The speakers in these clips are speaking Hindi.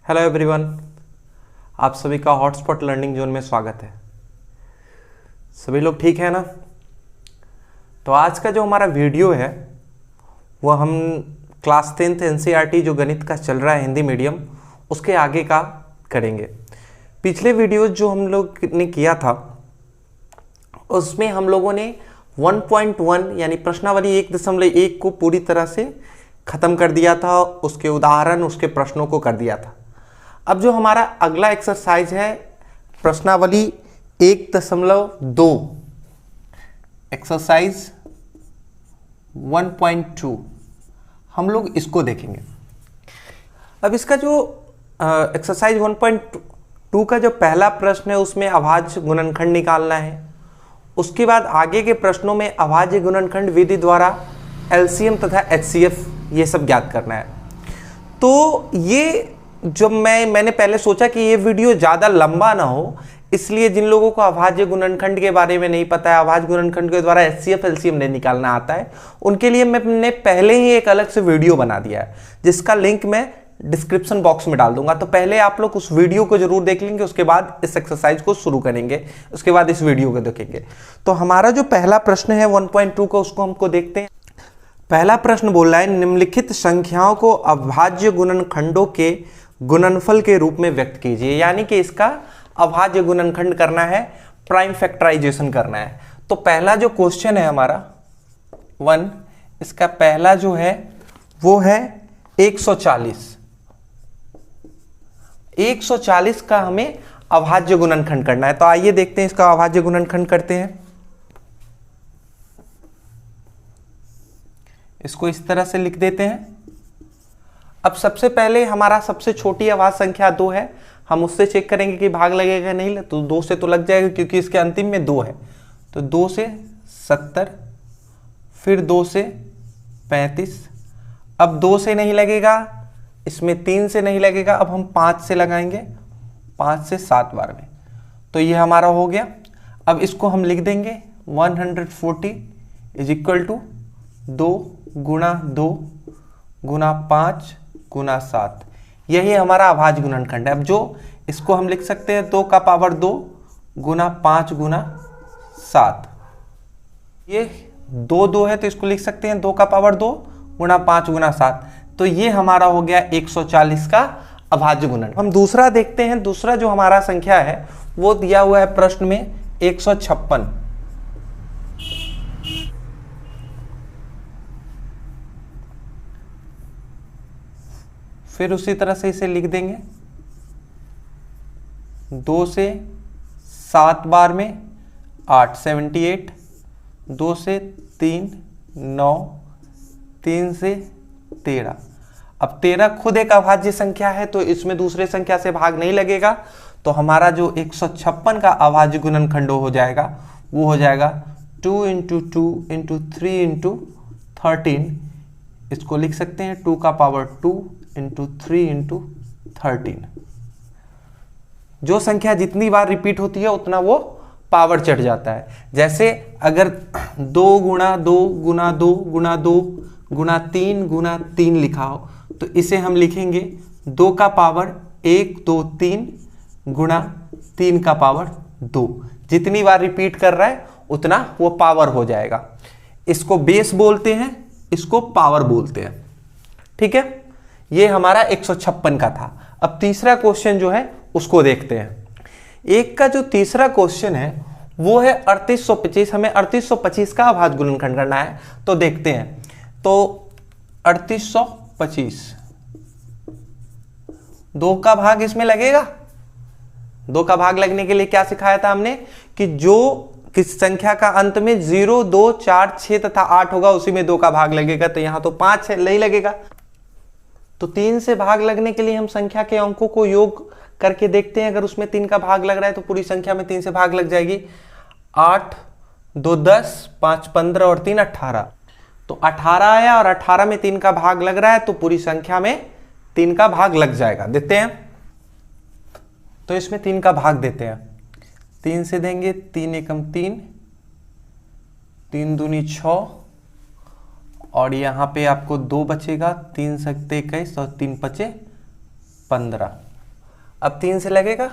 हेलो एवरीवन, आप सभी का हॉटस्पॉट लर्निंग जोन में स्वागत है। सभी लोग ठीक है ना? तो आज का जो हमारा वीडियो है वो हम क्लास 10th एनसीईआरटी जो गणित का चल रहा है हिंदी मीडियम, उसके आगे का करेंगे। पिछले वीडियो जो हम लोग ने किया था उसमें हम लोगों ने 1.1 यानी प्रश्नावली 1.1 को पूरी तरह से ख़त्म कर दिया था, उसके उदाहरण, उसके प्रश्नों को कर दिया था। अब जो हमारा अगला एक्सरसाइज है प्रश्नावली 1.2 एक्सरसाइज 1.2, हम लोग इसको देखेंगे। अब इसका जो एक्सरसाइज 1.2 का जो पहला प्रश्न है उसमें अभाज्य गुणनखंड निकालना है। उसके बाद आगे के प्रश्नों में अभाज्य गुणनखंड विधि द्वारा एलसीएम तथा एचसीएफ ये सब ज्ञात करना है। तो ये जब मैंने पहले सोचा कि ये वीडियो ज़्यादा लंबा ना हो, इसलिए जिन लोगों को अभाज्य गुणनखंड के बारे में नहीं पता है, अभाज्य गुणनखंड के द्वारा एचसीएफ एलसीएम नहीं निकालना आता है, उनके लिए मैंने पहले ही एक अलग से वीडियो बना दिया है जिसका लिंक मैं डिस्क्रिप्शन बॉक्स में डाल दूंगा। तो पहले आप लोग उस वीडियो को जरूर देख लेंगे, उसके बाद इस एक्सरसाइज को शुरू करेंगे, उसके बाद इस वीडियो को देखेंगे। तो हमारा जो पहला प्रश्न है 1.2 का, उसको हमको देखते हैं। पहला प्रश्न बोल रहा है निम्नलिखित संख्याओं को अभाज्य गुणनखंडों के गुणनफल के रूप में व्यक्त कीजिए। यानी कि इसका अभाज्य गुणनखंड करना है, प्राइम फैक्टराइजेशन करना है। तो पहला जो क्वेश्चन है हमारा 1, इसका पहला जो है वो है 140। 140 का हमें अभाज्य गुणनखंड करना है। तो आइए देखते हैं इसका अभाज्य गुणनखंड करते हैं। इसको इस तरह से लिख देते हैं। अब सबसे पहले हमारा सबसे छोटी अभाज्य संख्या 2 है, हम उससे चेक करेंगे कि भाग लगेगा नहीं। तो 2 से तो लग जाएगा क्योंकि इसके अंतिम में 2 है। तो 2 से 70, फिर 2 से 35। अब 2 से नहीं लगेगा, इसमें 3 से नहीं लगेगा, अब हम 5 से लगाएंगे, 5 से 7 बार में। तो ये हमारा हो गया। अब इसको हम लिख देंगे 140 इज इक्वल टू 2 गुणा 2 गुणा 5 गुणा 7। यही हमारा अभाज्य गुणनखंड है। अब जो इसको हम लिख सकते हैं 2 का पावर 2 गुणा 5 गुणा 7। ये 2 है तो इसको लिख सकते हैं 2 का पावर 2 गुणा 5 गुणा 7। तो ये हमारा हो गया 140 का अभाज्य गुणनखंड। हम दूसरा देखते हैं। दूसरा जो हमारा संख्या है वो दिया हुआ है प्रश्न में 156। फिर उसी तरह से इसे लिख देंगे 2 से 7 बार में 8 78, 2 से 3 9, 3 से 13। अब 13 खुद एक अभाज्य संख्या है तो इसमें दूसरे संख्या से भाग नहीं लगेगा। तो हमारा जो 156 का अभाज्य गुणनखंड हो जाएगा वो हो जाएगा 2 × 2 × 3 × 13। इसको लिख सकते हैं 2 का पावर 2 × 3 × 13। जो संख्या जितनी बार रिपीट होती है उतना वो पावर चढ़ जाता है। जैसे अगर 2 गुणा 2 गुणा 2 गुणा 2 गुणा 3 गुणा 3 लिखा हो तो इसे हम लिखेंगे 2 का पावर 1 2 3 गुणा 3 का पावर 2। जितनी बार रिपीट कर रहा है उतना वो पावर हो जाएगा। इसको बेस बोलते हैं, इसको पावर बोलते हैं। ठीक है, ये हमारा 156 का था। अब तीसरा क्वेश्चन जो है उसको देखते हैं। एक का जो तीसरा क्वेश्चन है वो है 3825। हमें 3825 का अभाज्य गुणनखंड करना है। तो देखते हैं। तो 3825 2 का भाग इसमें लगेगा। 2 का भाग लगने के लिए क्या सिखाया था हमने कि जो किस संख्या का अंत में 0 2 4 6 तथा 8 होगा उसी में 2 का भाग लगेगा। तो यहां तो 5 है, नहीं लगेगा। तो 3 से भाग लगने के लिए हम संख्या के अंकों को योग करके देखते हैं। अगर उसमें 3 का भाग लग रहा है तो पूरी संख्या में 3 से भाग लग जाएगी। 8 2 10 5 15 और 3 18। तो 18 आया और 18 में 3 का भाग लग रहा है तो पूरी संख्या में 3 का भाग लग जाएगा। देते हैं। तो इसमें 3 का भाग देते हैं। 3 से देंगे 3 एकम 3, 3 दूनी 6 और यहाँ पे आपको 2 बचेगा, 3 सत्ते 21 और 3 पचे 15। अब 3 से लगेगा,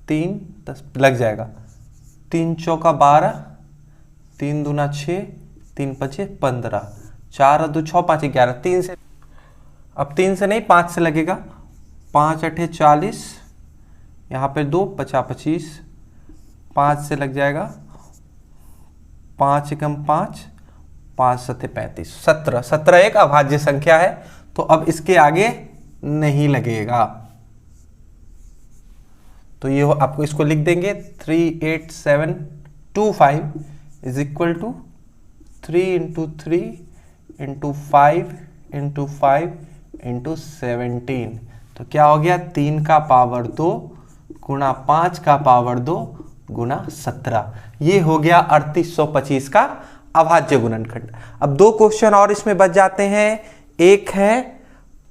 3 10 लग जाएगा, 3 चौका 12, 3 दूना 6, 3 पचे 15, 4 2 6 5 11, 3 से, अब 3 से नहीं 5 से लगेगा, 5 8 40, यहाँ पे 2 50 25, 5 से लग जाएगा, 5 एकम 5, 5 सते 35, 17, 17 एक अभाज्य संख्या है, तो अब इसके आगे नहीं लगेगा। तो ये आपको इसको लिख देंगे 38725 is equal to 3 into 3 into 5 into 5 into 17। तो क्या हो गया, 3 का पावर 2 गुणा 5 का पावर 2 गुणा 17। ये हो गया 3825 का अभाज्य गुणनखंड। अब 2 क्वेश्चन और इसमें बच जाते हैं, एक है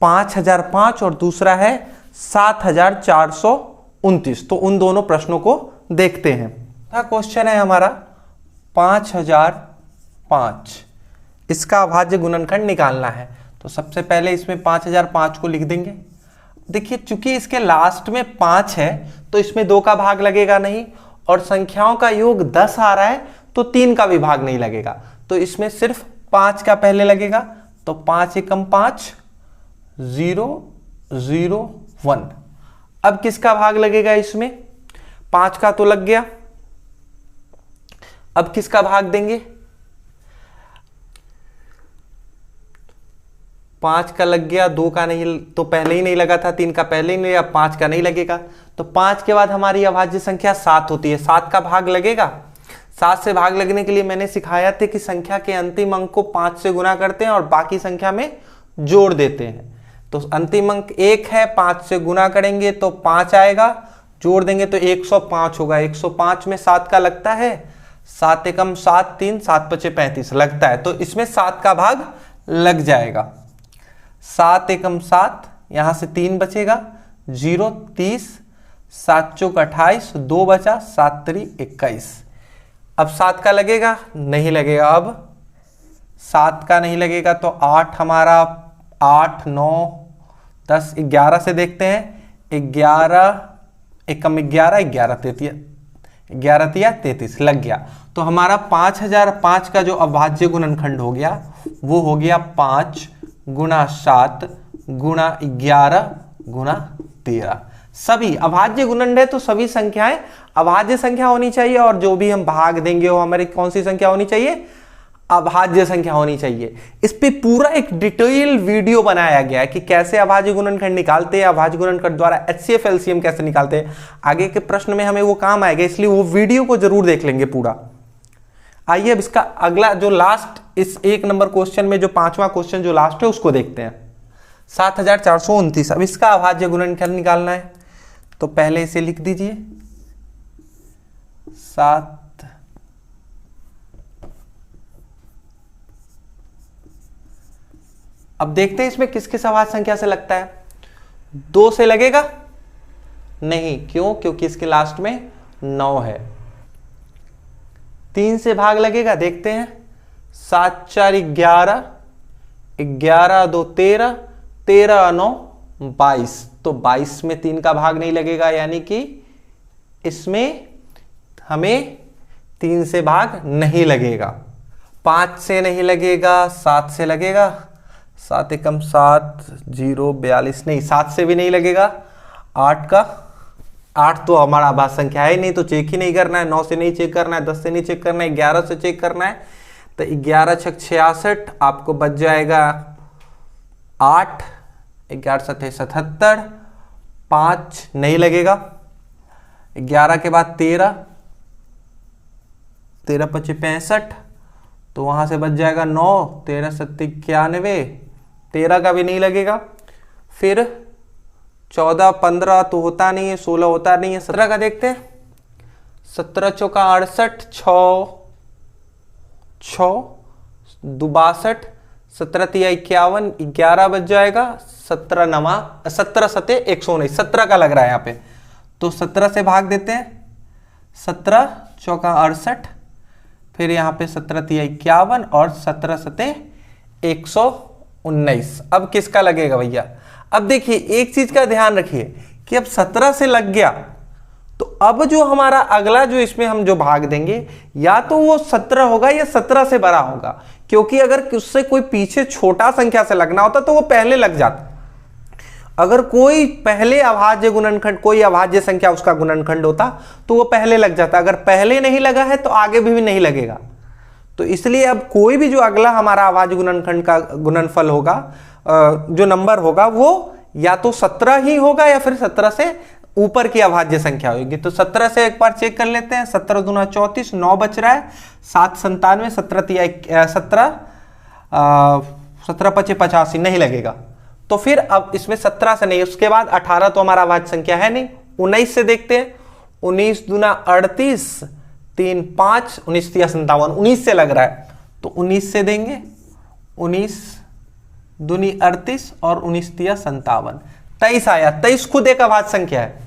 5005 और दूसरा है 7429। तो उन दोनों प्रश्नों को देखते हैं। क्वेश्चन है हमारा 5005, इसका अभाज्य गुणनखंड निकालना है। तो सबसे पहले इसमें 5005 को लिख देंगे। देखिए चूंकि इसके लास्ट में 5 है तो इसमें 2 का भाग लगेगा नहीं, और संख्याओं का योग 10 आ रहा है तो 3 का भी भाग नहीं लगेगा, तो इसमें सिर्फ 5 का पहले लगेगा। तो 5 एकम 5 0 0 1। अब किसका भाग लगेगा इसमें, 5 का तो लग गया, अब किसका भाग देंगे, 5 का लग गया, 2 का नहीं, तो पहले ही नहीं लगा था, 3 का पहले ही नहीं लगा, 5 का नहीं लगेगा। तो 5 के बाद हमारी अभाज्य संख्या 7 होती है, 7 का भाग लगेगा। 7 से भाग लगने के लिए मैंने सिखाया था कि संख्या के अंतिम अंक को 5 से गुना करते हैं और बाकी संख्या में जोड़ देते हैं। तो अंतिम अंक 1 है, 5 से गुना करेंगे तो 5 आएगा, जोड़ देंगे तो 105 होगा। 105 में 7 का लगता है, 7 एकम 7 3 7 पचे 35 लगता है, तो इसमें 7 का भाग लग जाएगा। 7 एकम 7, यहां से 3 बचेगा, 0 30, 7 चौक 28, 2 बचा, 7 3 21। अब 7 का लगेगा, नहीं लगेगा। अब 7 का नहीं लगेगा तो 8 हमारा, 8 9 10 11 से देखते हैं, 11 एकम 11 11 33, 11 तिया 33 लग गया। तो हमारा 5005 का जो अभाज्य गुणनखंड हो गया वो हो गया 5 गुणा 7 गुणा 11 गुणा 13। सभी अभाज्य गुणनखंड है तो सभी संख्याएं अभाज्य संख्या होनी चाहिए, और जो भी हम भाग देंगे वो हमारी कौन सी संख्या होनी चाहिए, अभाज्य संख्या होनी चाहिए। इस पे पूरा एक डिटेल वीडियो बनाया गया है कि कैसे अभाज्य गुणनखंड निकालते हैं, अभाज्य गुणनखंड द्वारा HCF LCM कैसे निकालते हैं। आगे के प्रश्न में हमें वो काम आएगा, इसलिए वो वीडियो को जरूर देख लेंगे पूरा। आइए अब इसका अगला जो लास्ट, इस 1 नंबर क्वेश्चन में जो 5वां क्वेश्चन जो लास्ट है उसको देखते हैं। 7429, अब इसका अभाज्य गुणनखंड निकालना है। तो पहले इसे लिख दीजिए 7, अब देखते हैं इसमें किस किस अभाज्य संख्या से लगता है। 2 से लगेगा नहीं, क्यों, क्योंकि इसके लास्ट में 9 है। 3 से भाग लगेगा, देखते हैं, 7 4 11, 11 2 13, 13 9 22। तो 22 में 3 का भाग नहीं लगेगा, यानी कि इसमें हमें 3 से भाग नहीं लगेगा। 5 से नहीं लगेगा, 7 से लगेगा, 7 एकम 7 0 42 नहीं, 7 से भी नहीं लगेगा। 8 का, 8 तो हमारा अभाज्य संख्या है नहीं, तो चेक ही नहीं करना है। 9 से नहीं चेक करना है, 10 से नहीं चेक करना है, 11 से चेक करना है। तो 11 छक 66, आपको बच जाएगा 8, 11 7 77, 5 नहीं लगेगा। 11 के बाद 13, 13 5 65, तो वहां से बच जाएगा 9, 13 7 91, 13 का भी नहीं लगेगा। फिर 14 15 तो होता नहीं है, 16 होता नहीं है। 17 का देखते हैं, 17 चौका 68, 6 62, 17 तिया 51, 11 बच जाएगा। 17 नमा 17 सते 119, 17 का लग रहा है यहाँ पे, तो 17 से भाग देते हैं। 17 चौका 68, फिर यहाँ पे 17 तिया 51 और 17 सते 119। अब किसका लगेगा भैया, अब देखिए एक चीज का ध्यान रखिए कि अब 17 से लग गया, तो अब जो हमारा अगला जो इसमें हम जो भाग देंगे या तो वो 17 होगा या 17 से बड़ा होगा, क्योंकि अगर उससे कोई पीछे छोटा संख्या से लगना होता तो वो पहले लग जाता। अगर कोई पहले अभाज्य गुणनखंड, कोई अभाज्य संख्या उसका गुणनखंड होता तो वो पहले लग जाता। अगर पहले नहीं लगा है तो आगे भी नहीं लगेगा। तो इसलिए अब कोई भी जो अगला हमारा अभाज्य गुणनखंड का गुणनफल होगा, जो नंबर होगा, वो या तो 17 ही होगा या फिर 17 से ऊपर की अभाज्य संख्या होगी। तो 17 से एक बार चेक कर लेते हैं। 17 दूना 34, 9 बच रहा है, 7 97, 17 पचे 85, नहीं लगेगा। तो फिर अब इसमें 17 से नहीं, उसके बाद 18 तो हमारा अभाज्य संख्या है नहीं। 19 से देखते हैं। 19 दूना 38, 3 5, 19 तिया 57, 19 से लग रहा है तो 19 से देंगे। 19 दूनी 38 और 19 तिया 57, 23 आया। 23 खुद एक अभाज्य संख्या है,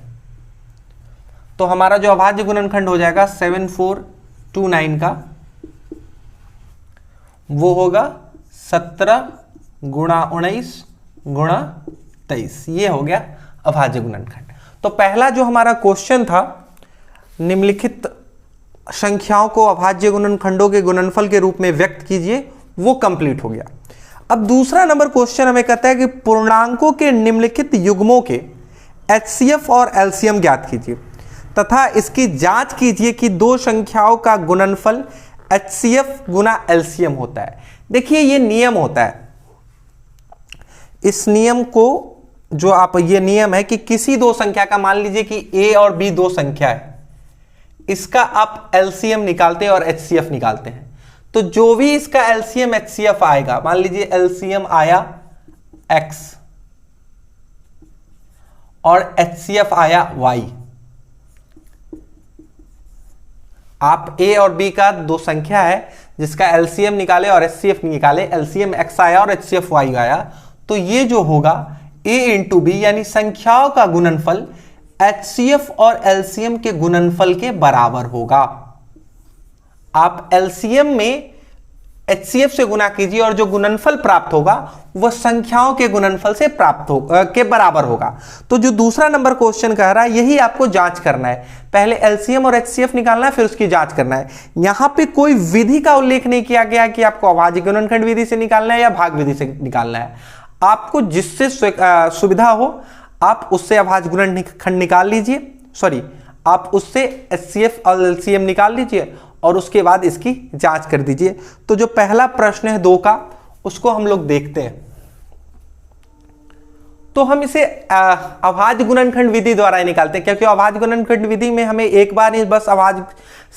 तो हमारा जो अभाज्य गुणनखंड हो जाएगा 7429 का, वो होगा 17 गुणा 19 गुणा 23। ये हो गया अभाज्य गुणनखंड। तो पहला जो हमारा क्वेश्चन था, निम्नलिखित संख्याओं को अभाज्य गुणनखंडों के गुणनफल के रूप में व्यक्त कीजिए, वो कंप्लीट हो गया। अब दूसरा नंबर क्वेश्चन हमें कहता है कि पूर्णांकों के निम्नलिखित युग्मों के HCF और LCM ज्ञात कीजिए तथा इसकी जांच कीजिए कि दो संख्याओं का गुणनफल HCF गुना LCM होता है। देखिए ये नियम होता है, इस नियम को जो आप, ये नियम है कि किसी दो संख्या का, मान लीजिए कि A और B दो संख्या है, इसका आप LCM निकालते हैं और HCF निकालते हैं। तो जो भी इसका LCM HCF आएगा, मान लीजिए LCM आया X और HCF आया Y, आप A और B का दो संख्या है जिसका LCM निकाले और HCF निकाले, LCM X आया और HCF Y आया, तो ये जो होगा A इंटू B यानी संख्याओं का गुणनफल HCF और LCM के गुणनफल के बराबर होगा। आप LCM में HCF से गुना कीजिए और जो गुणनफल प्राप्त होगा वह संख्याओं के गुणनफल से प्राप्त के बराबर होगा। तो जो दूसरा नंबर क्वेश्चन कह रहा है, यही आपको जांच करना है। पहले LCM और HCF निकालना है, फिर उसकी जांच करना है। यहां पे कोई विधि का उल्लेख नहीं किया गया कि आपको अभाज्य गुणनखंड विधि से निकालना है या भाग विधि से निकालना है। आपको जिससे सुविधा हो आप उससे अभाज्य गुणनखंड निकाल लीजिए, सॉरी आप उससे HCF और LCM निकाल लीजिए और उसके बाद इसकी जांच कर दीजिए। तो जो पहला प्रश्न है 2 का, उसको हम लोग देखते हैं। तो हम इसे अभाज्य गुणनखंड विधि द्वारा ही निकालते हैं, क्योंकि अभाज्य गुणनखंड विधि में हमें एक बार ही बस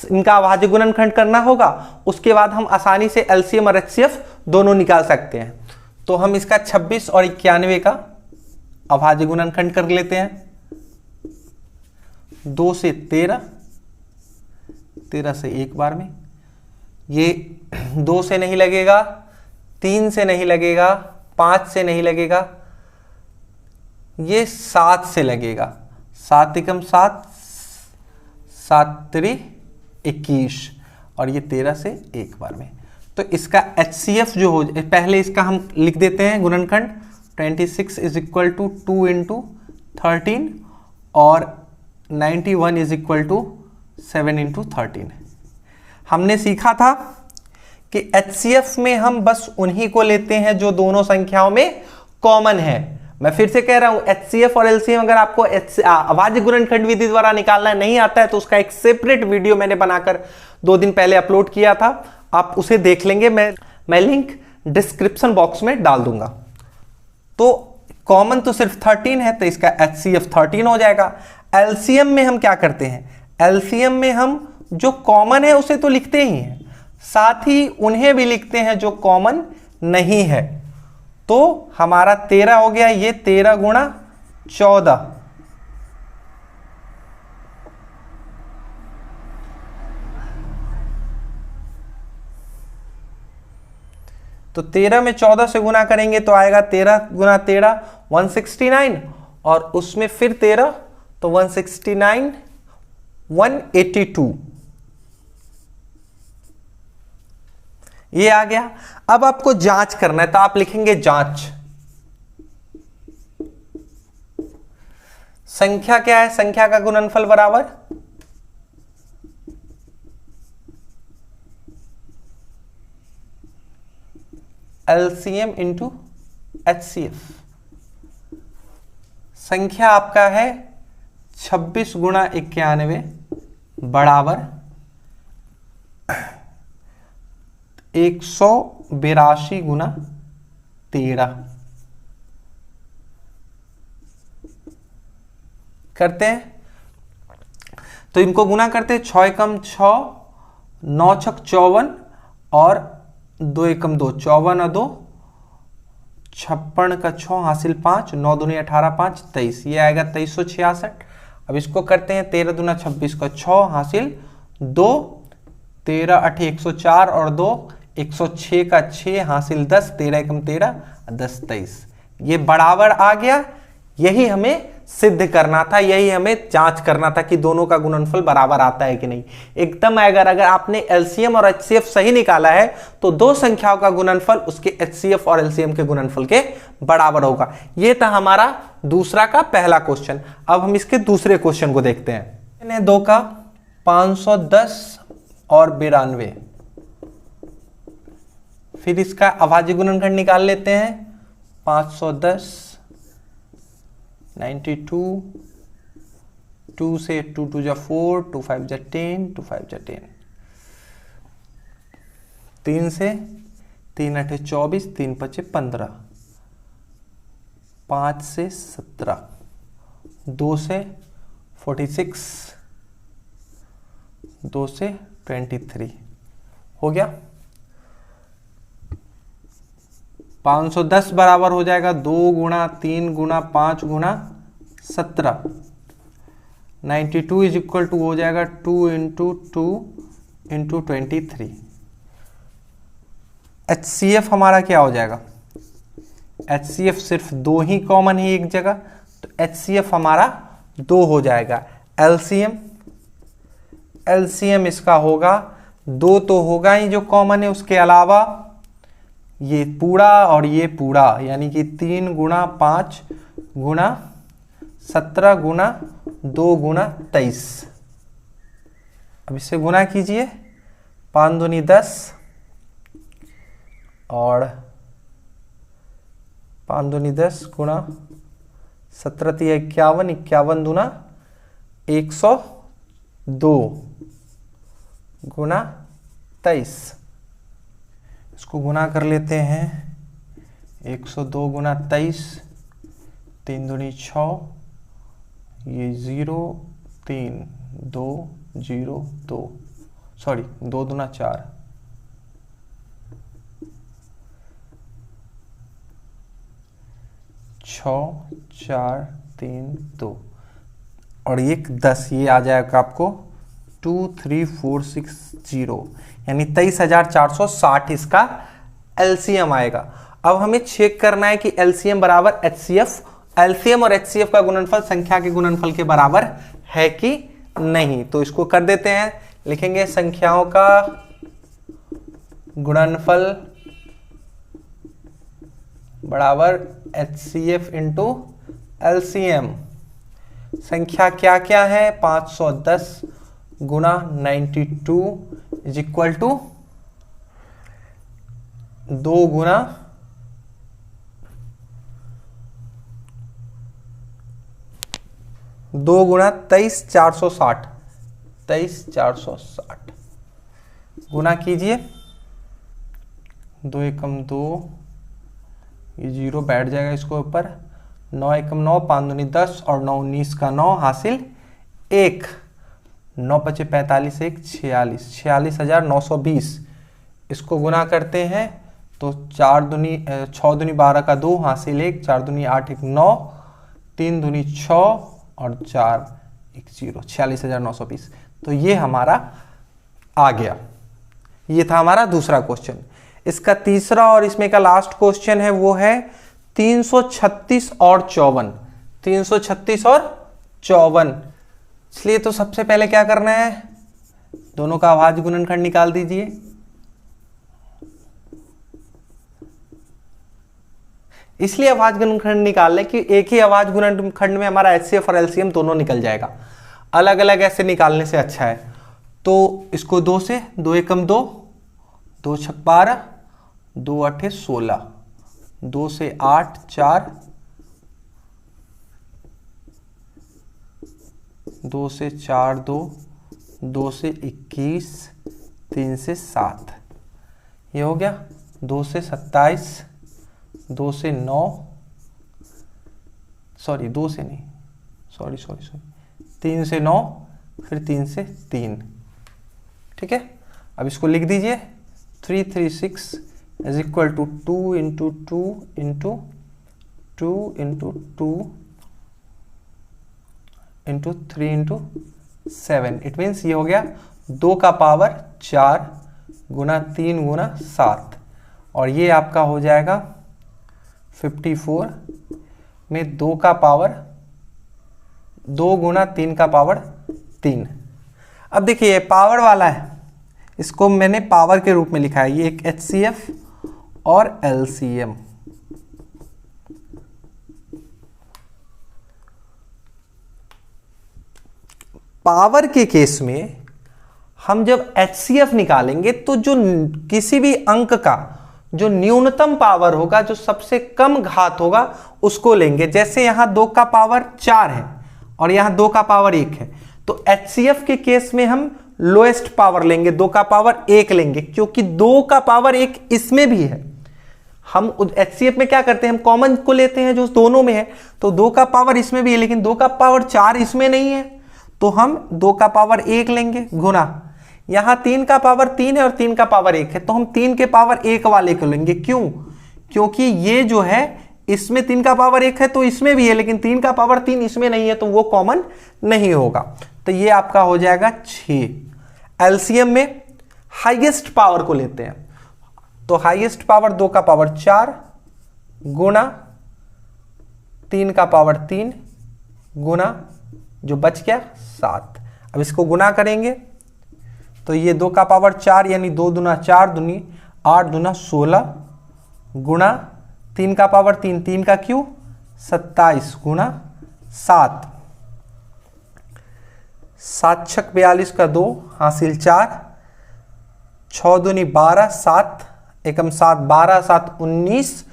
इनका अभाज्य गुणनखंड करना होगा, उसके बाद हम आसानी से LCM और HCF दोनों निकाल सकते हैं। तो हम इसका 26 और 91 का अभाज्य गुणनखंड कर लेते हैं। 2 से 13, 13 से एक बार में, ये 2 से नहीं लगेगा, 3 से नहीं लगेगा, 5 से नहीं लगेगा, ये 7 से लगेगा। 7 एकम 7, 7 त्रि 21 और ये 13 से एक बार में। तो इसका HCF जो हो, पहले इसका हम लिख देते हैं गुणनखंड। 26 इज इक्वल टू 2 इंटू 13 और 91 इज इक्वल टू 7 इंटू 13। हमने सीखा था कि HCF में हम बस उन्हीं को लेते हैं जो दोनों संख्याओं में कॉमन है। मैं फिर से कह रहा हूं, HCF और LCM अगर आपको अभाज्य गुणनखंड विधि द्वारा निकालना नहीं आता है तो उसका एक सेपरेट वीडियो मैंने बनाकर 2 दिन पहले अपलोड किया था, आप उसे देख लेंगे। मैं लिंक डिस्क्रिप्शन बॉक्स में डाल दूंगा। तो कॉमन तो सिर्फ 13 है, तो इसका HCF 13 हो जाएगा। LCM में हम क्या करते हैं, LCM में हम जो कॉमन है उसे तो लिखते ही हैं, साथ ही उन्हें भी लिखते हैं जो कॉमन नहीं है। तो हमारा 13 हो गया, ये 13 गुणा 14, तो 13 में 14 से गुना करेंगे तो आएगा 13 गुना 13 169 और उसमें फिर 13 तो 169 182, ये आ गया। अब आपको जांच करना है तो आप लिखेंगे जांच। संख्या क्या है, संख्या का गुणनफल बराबर एलसीएम इंटू एचसीएफ। संख्या आपका है 26 गुणा 91 बराबर 182 गुणा 13। करते हैं तो इनको गुना करते हैं, 6 एकम 6, 9 छक 54 और 2 एकम 2, 54 और 2 56 का 6 हासिल 5, 9 दूनी 18, 5 23, ये आएगा 2366। अब इसको करते हैं 13 दूना 26 का 6 हासिल 2, 13 8 104 और 2 106 का 6 हासिल 10, 13 एकम 13, 10 23, ये बराबर आ गया। यही हमें सिद्ध करना था, यही हमें जांच करना था कि दोनों का गुणनफल बराबर आता है कि नहीं। एकदम अगर आपने एलसीएम और एचसीएफ सही निकाला है तो दो संख्याओं का गुणनफल उसके एचसीएफ और एलसीएम के गुणनफल के बराबर होगा। यह था हमारा दूसरा का पहला क्वेश्चन। अब हम इसके दूसरे क्वेश्चन को देखते हैं। 2 का 510 और 92, फिर इसका अभाज्य गुणनखंड निकाल लेते हैं। 510 92, 2 से 2 2 जा 4, 2 5 जा 10, 2 5 जा 10, 3 से 3 8 24, 3 5 15, 5 से 17, 2 से 46, 2 से 23 हो गया। 510 बराबर हो जाएगा 2 गुणा 3 गुणा 5 गुणा 17। 92 इज इक्वल टू हो जाएगा 2 इंटू 2 इंटू 23। एचसीएफ हमारा क्या हो जाएगा, एचसीएफ सिर्फ 2 ही कॉमन है एक जगह, तो एचसीएफ हमारा 2 हो जाएगा। एलसीएम, एलसीएम इसका होगा 2 तो होगा ही जो कॉमन है, उसके अलावा ये पूरा और ये पूरा, यानी कि 3 गुणा 5 गुणा 17 गुणा 2 गुणा 23। अब इससे गुणा कीजिए, 5 दूनी 10 और 5 दूनी 10 गुणा 17 51, 51 दूना 102 गुणा 23। इसको गुना कर लेते हैं, 102 गुना 23, 3 दूनी 6, ये 0 3 2 0 2, सॉरी 2 दूना 4, 6 4 3 2 और 1 10, ये आ जाएगा आपको 23460, यानी 23,460 इसका एलसीएम आएगा। अब हमें चेक करना है कि एलसीएम बराबर एचसीएफ, एलसीएम और एचसीएफ का गुणनफल संख्या के गुणनफल के बराबर है कि नहीं। तो इसको कर देते हैं, लिखेंगे संख्याओं का गुणनफल बराबर एचसीएफ इंटू एलसीएम। संख्या क्या क्या है, 510 गुणा 92 इज इक्वल टू 2 गुणा 23,460, 23,460 गुना कीजिए, 2 एकम 2, ये 0 बैठ जाएगा इसको ऊपर, 9 एकम 9, 5 दूनी 10 और 9 19 का 9 हासिल 1, 9 पचे 45, 1 46, 46,920। इसको गुना करते हैं तो 6 दूनी 12 का 2 हासिल 1, 4 दूनी 8 1 9, 3 दूनी 6 और 4 1 0, 46,920। तो ये हमारा आ गया। ये था हमारा दूसरा क्वेश्चन। इसका तीसरा और इसमें का लास्ट क्वेश्चन है, वो है 336 और 54, 336 और 54। इसलिए तो सबसे पहले क्या करना है, दोनों का अभाज्य गुणनखंड निकाल दीजिए। इसलिए अभाज्य गुणनखंड निकाल लें कि एक ही अभाज्य गुणनखंड में हमारा HCF और LCM दोनों निकल जाएगा, अलग अलग ऐसे निकालने से अच्छा है। तो इसको 2 से, 2 एकम 2, 2 छक 12, 2 अठे 16, 2 से 8 4, 2 से 4 2, 2 से 21, 3 से 7, ये हो गया। 2 से 27, 2 से 9, सॉरी 2 से नहीं, सॉरी 3 से 9, फिर 3 से 3, ठीक है। अब इसको लिख दीजिए 336 is equal to 2 into 2 into 2 into 2 into 3 into 7। It means ये हो गया 2 का पावर 4 गुना 3 गुना 7, और ये आपका हो जाएगा 54 में 2 का पावर 2 गुना 3 का पावर 3। अब देखिए ये पावर वाला है, इसको मैंने पावर के रूप में लिखा है, ये एक HCF और LCM। पावर के केस में हम जब HCF निकालेंगे तो जो किसी भी अंक का जो न्यूनतम पावर होगा, जो सबसे कम घात होगा, उसको लेंगे। जैसे यहां 2 का पावर 4 है और यहां 2 का पावर 1 है, तो HCF के केस में हम लोएस्ट पावर लेंगे, 2 का पावर 1 लेंगे, क्योंकि 2 का पावर 1 इसमें भी है। हम HCF में क्या करते हैं, हम कॉमन को लेते हैं जो दोनों में है, तो 2 का पावर इसमें भी है, लेकिन 2 का पावर 4 इसमें नहीं है, तो हम 2 का पावर 1 लेंगे गुना, यहां 3 का पावर 3 है और 3 का पावर 1 है, तो हम 3 के पावर 1 वाले को लेंगे। क्यों? क्योंकि ये जो है इसमें 3 का पावर 1 है तो इसमें भी है, लेकिन 3 का पावर 3 इसमें नहीं है, तो वो कॉमन नहीं होगा। तो ये आपका हो जाएगा 6। एलसीएम में हाईएस्ट पावर को लेते हैं, तो हाईएस्ट पावर 2 का पावर 4 गुना 3 का पावर 3 गुना जो बच गया 7। अब इसको गुना करेंगे तो ये 2 का पावर 4 यानी 2 दूना 4 दूनी 8 दूना 16 गुना 3 का पावर 3, 3 का क्यू 27 गुना 7, 7 छक 42 का 2 हासिल 4, 6 दूनी 12 7 एकम 7 12 7 19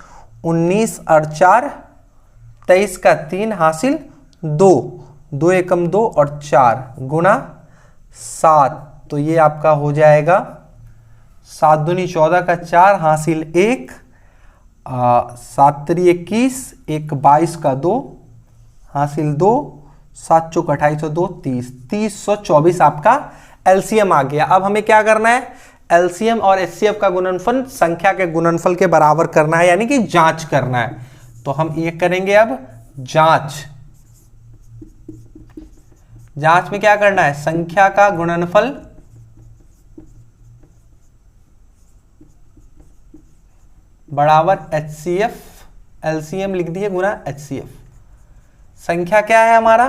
19 और 4 23 का 3 हासिल 2 2 एकम 2 और 4 गुना 7। तो ये आपका हो जाएगा 7 दूनी 14 का 4 हासिल 1, 7 3 21 1 22 का 2 हासिल 2, 7 चौक 28 2 30 324 आपका एलसीएम आ गया। अब हमें क्या करना है, एलसीएम और एचसीएफ का गुणनफल संख्या के गुणनफल के बराबर करना है, यानी कि जांच करना है। तो हम ये करेंगे अब जांच। जांच में क्या करना है, संख्या का गुणनफल बराबर एचसीएफ, एलसीएम लिख दिए गुना एचसीएफ। संख्या क्या है हमारा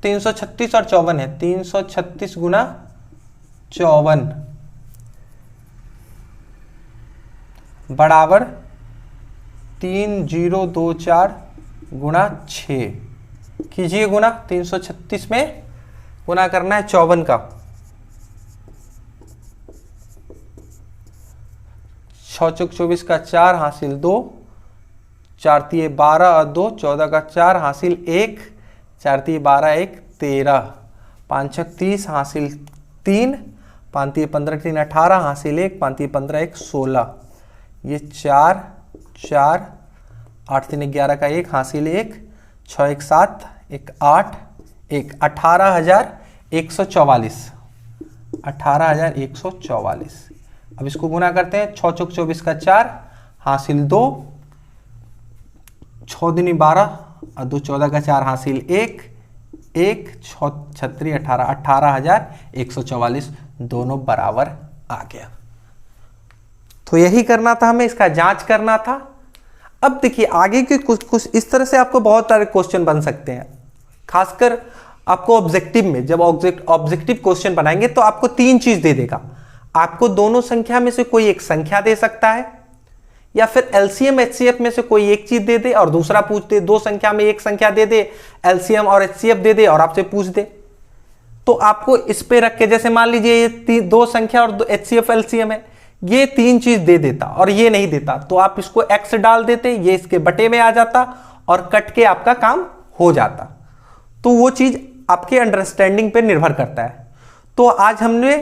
336 और 54 है, 336 गुना 54 बराबर 3024 गुना 6। कीजिए गुना, 336 में गुना करना है 54 का, 6 चौक 24 का 4 हासिल 2, 4 3 12 और 2 14 का 4 हासिल 1, 4 3 12 1 13, 5 6 30 हासिल 3, 5 3 15 3 18 हासिल 1, 5 3 15 1 16, ये 4 4 8 3 11 का 1 हासिल 1, 6 1 7 1 8 1 18,144, 18,144। अब इसको गुना करते हैं, 6 चौक 24 का 4 हासिल 2, 6 दूनी 12 और 2 14 का 4 हासिल 1 1 6 36 18 18,144 दोनों बराबर आ गया। तो यही करना था हमें, इसका जांच करना था। अब देखिए आगे के कुछ इस तरह से आपको बहुत सारे क्वेश्चन बन सकते हैं, खासकर आपको ऑब्जेक्टिव में जब ऑब्जेक्टिव क्वेश्चन बनाएंगे तो आपको 3 चीज दे देगा। आपको दोनों संख्या में से कोई एक संख्या दे सकता है, या फिर एलसीएम एचसीएफ में से कोई एक चीज दे दे और दूसरा पूछ दे, दो संख्या में एक संख्या दे दे, एलसीएम और एचसीएफ दे दे और आपसे पूछ दे, तो आपको इस पे रख के, जैसे मान लीजिए ये दो संख्या और एचसीएफ एलसीएम है, ये तीन चीज दे देता और ये नहीं देता, तो आप इसको एक्स डाल देते, ये इसके बटे में आ जाता और कट के आपका काम हो जाता। तो वो चीज आपके अंडरस्टैंडिंग पे निर्भर करता है। तो आज हमने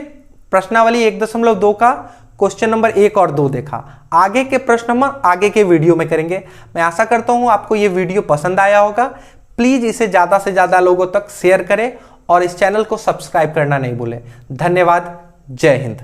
प्रश्नावली 1.2 का क्वेश्चन नंबर 1 और 2 देखा। आगे के प्रश्न हम आगे के वीडियो में करेंगे। मैं आशा करता हूं आपको ये वीडियो पसंद आया होगा। प्लीज इसे ज्यादा से ज्यादा लोगों तक शेयर करें और इस चैनल को सब्सक्राइब करना नहीं भूलें। धन्यवाद। जय हिंद।